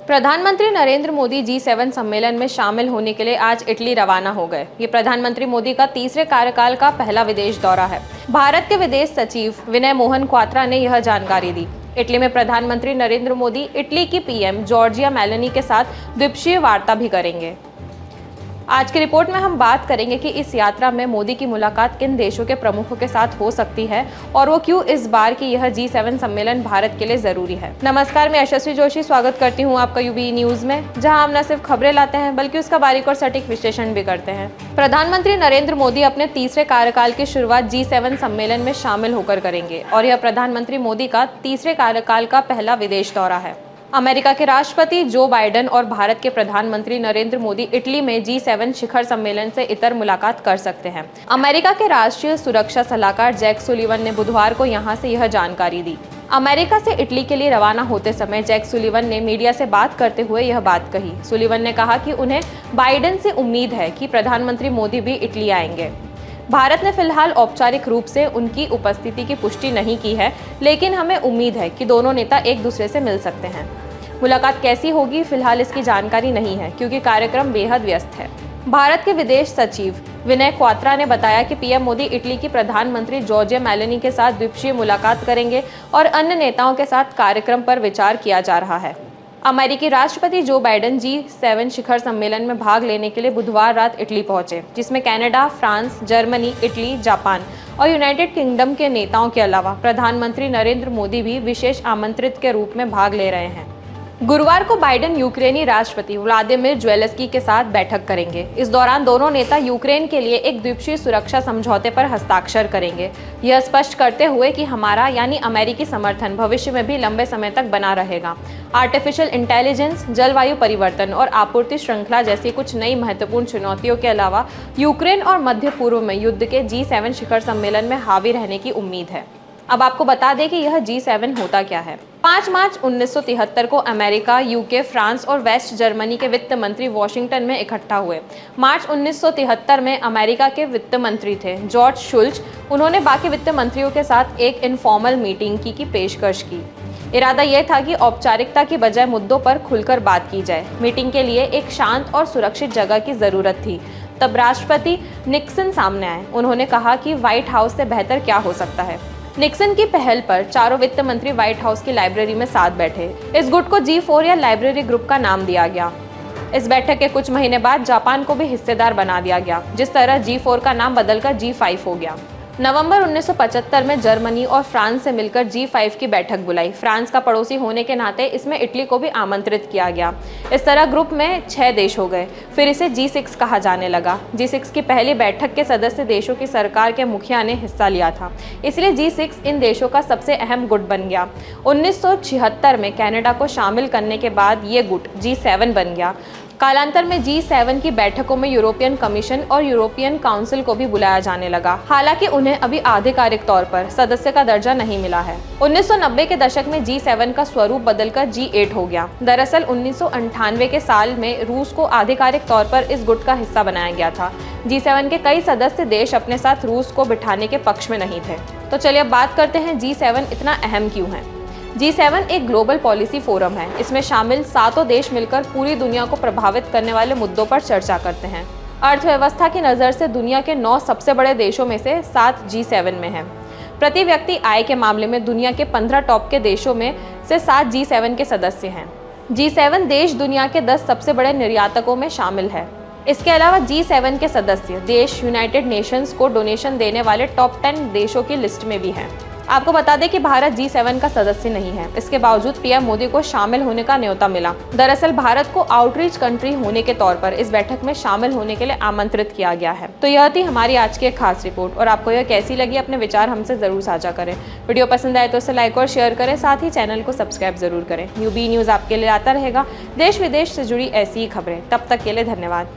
प्रधानमंत्री नरेंद्र मोदी G7 सम्मेलन में शामिल होने के लिए आज इटली रवाना हो गए। ये प्रधानमंत्री मोदी का तीसरे कार्यकाल का पहला विदेश दौरा है। भारत के विदेश सचिव विनय मोहन क्वात्रा ने यह जानकारी दी। इटली में प्रधानमंत्री नरेंद्र मोदी इटली की पीएम जॉर्जिया मेलोनी के साथ द्विपक्षीय वार्ता भी करेंगे। आज की रिपोर्ट में हम बात करेंगे कि इस यात्रा में मोदी की मुलाकात किन देशों के प्रमुखों के साथ हो सकती है और वो क्यों इस बार की यह G7 सम्मेलन भारत के लिए जरूरी है। नमस्कार, मैं यशस्वी जोशी स्वागत करती हूँ आपका यूबी न्यूज में, जहां हम न सिर्फ खबरें लाते हैं बल्कि उसका बारीक और सटीक विश्लेषण भी करते हैं। प्रधानमंत्री नरेंद्र मोदी अपने तीसरे कार्यकाल की शुरुआत G7 सम्मेलन में शामिल होकर करेंगे और यह प्रधानमंत्री मोदी का तीसरे कार्यकाल का पहला विदेश दौरा है। अमेरिका के राष्ट्रपति जो बाइडेन और भारत के प्रधानमंत्री नरेंद्र मोदी इटली में G7 शिखर सम्मेलन से इतर मुलाकात कर सकते हैं। अमेरिका के राष्ट्रीय सुरक्षा सलाहकार जैक सुलिवन ने बुधवार को यहां से यह जानकारी दी। अमेरिका से इटली के लिए रवाना होते समय जैक सुलिवन ने मीडिया से बात करते हुए यह बात कही। सुलिवन ने कहा कि उन्हें बाइडेन से उम्मीद है कि प्रधानमंत्री मोदी भी इटली आएंगे। भारत ने फिलहाल औपचारिक रूप से उनकी उपस्थिति की पुष्टि नहीं की है, लेकिन हमें उम्मीद है कि दोनों नेता एक दूसरे से मिल सकते हैं। मुलाकात कैसी होगी, फिलहाल इसकी जानकारी नहीं है क्योंकि कार्यक्रम बेहद व्यस्त है। भारत के विदेश सचिव विनय क्वात्रा ने बताया कि पीएम मोदी इटली की प्रधानमंत्री जॉर्जिया मेलोनी के साथ द्विपक्षीय मुलाकात करेंगे और अन्य नेताओं के साथ कार्यक्रम पर विचार किया जा रहा है। अमेरिकी राष्ट्रपति जो बाइडेन G7 शिखर सम्मेलन में भाग लेने के लिए बुधवार रात इटली पहुंचे, जिसमें Canada, France, Germany, Italy, Japan और यूनाइटेड किंगडम के नेताओं के अलावा प्रधानमंत्री नरेंद्र मोदी भी विशेष आमंत्रित के रूप में भाग ले रहे हैं। गुरुवार को बाइडेन यूक्रेनी राष्ट्रपति व्लादिमीर ज़ेलेंस्की के साथ बैठक करेंगे। इस दौरान दोनों नेता यूक्रेन के लिए एक द्विपक्षीय सुरक्षा समझौते पर हस्ताक्षर करेंगे, यह स्पष्ट करते हुए कि हमारा यानी अमेरिकी समर्थन भविष्य में भी लंबे समय तक बना रहेगा। आर्टिफिशियल इंटेलिजेंस, जलवायु परिवर्तन और आपूर्ति श्रृंखला जैसी कुछ नई महत्वपूर्ण चुनौतियों के अलावा यूक्रेन और मध्य पूर्व में युद्ध के G7 शिखर सम्मेलन में हावी रहने की उम्मीद है। अब आपको बता दें कि यह G7 होता क्या है। 5 मार्च 1973 को अमेरिका, यूके, फ्रांस और वेस्ट जर्मनी के वित्त मंत्री वॉशिंगटन में इकट्ठा हुए। मार्च 1973 में अमेरिका के वित्त मंत्री थे जॉर्ज शुल्ज। उन्होंने बाकी वित्त मंत्रियों के साथ एक इनफॉर्मल मीटिंग की पेशकश की। इरादा यह था कि औपचारिकता की बजाय मुद्दों पर खुलकर बात की जाए। मीटिंग के लिए एक शांत और सुरक्षित जगह की जरूरत थी। तब राष्ट्रपति निक्सन सामने आए। उन्होंने कहा कि व्हाइट हाउस से बेहतर क्या हो सकता है। निक्सन की पहल पर चारों वित्त मंत्री व्हाइट हाउस की लाइब्रेरी में साथ बैठे। इस गुट को G4 या लाइब्रेरी ग्रुप का नाम दिया गया। इस बैठक के कुछ महीने बाद जापान को भी हिस्सेदार बना दिया गया, जिस तरह G4 का नाम बदलकर G5 हो गया। नवंबर 1975 में जर्मनी और फ्रांस से मिलकर G5 की बैठक बुलाई। फ्रांस का पड़ोसी होने के नाते इसमें इटली को भी आमंत्रित किया गया। इस तरह ग्रुप में 6 देश हो गए। फिर इसे G6 कहा जाने लगा। G6 की पहली बैठक के सदस्य देशों की सरकार के मुखिया ने हिस्सा लिया था, इसलिए G6 इन देशों का सबसे अहम गुट बन गया। 1976 में कनाडा को शामिल करने के बाद ये गुट G7 बन गया। कालांतर में G7 की बैठकों में यूरोपियन कमीशन और यूरोपियन काउंसिल को भी बुलाया जाने लगा, हालांकि उन्हें अभी आधिकारिक तौर पर सदस्य का दर्जा नहीं मिला है। 1990 के दशक में G7 का स्वरूप बदलकर G8 हो गया। दरअसल 1998 के साल में रूस को आधिकारिक तौर पर इस गुट का हिस्सा बनाया गया था। G7 के कई सदस्य देश अपने साथ रूस को बिठाने के पक्ष में नहीं थे। तो चलिए अब बात करते हैं G7 इतना अहम क्यों है। G7 एक ग्लोबल पॉलिसी फोरम है। इसमें शामिल 7 देश मिलकर पूरी दुनिया को प्रभावित करने वाले मुद्दों पर चर्चा करते हैं। अर्थव्यवस्था की नज़र से दुनिया के 9 सबसे बड़े देशों में से 7 G7 में हैं। प्रति व्यक्ति आय के मामले में दुनिया के 15 टॉप के देशों में से 7 G7 के सदस्य हैं। G7 देश दुनिया के 10 सबसे बड़े निर्यातकों में शामिल है। इसके अलावा G7 के सदस्य देश यूनाइटेड नेशंस को डोनेशन देने वाले टॉप 10 देशों की लिस्ट में भी हैं। आपको बता दें कि भारत G7 का सदस्य नहीं है। इसके बावजूद पीएम मोदी को शामिल होने का न्योता मिला। दरअसल भारत को आउटरीच कंट्री होने के तौर पर इस बैठक में शामिल होने के लिए आमंत्रित किया गया है। तो यह थी हमारी आज की एक खास रिपोर्ट और आपको यह कैसी लगी, अपने विचार हमसे जरूर साझा करें। वीडियो पसंद आए तो इसे लाइक और शेयर करें, साथ ही चैनल को सब्सक्राइब जरूर करें। यूबी न्यूज आपके लिए आता रहेगा देश विदेश से जुड़ी ऐसी ही खबरें। तब तक के लिए धन्यवाद।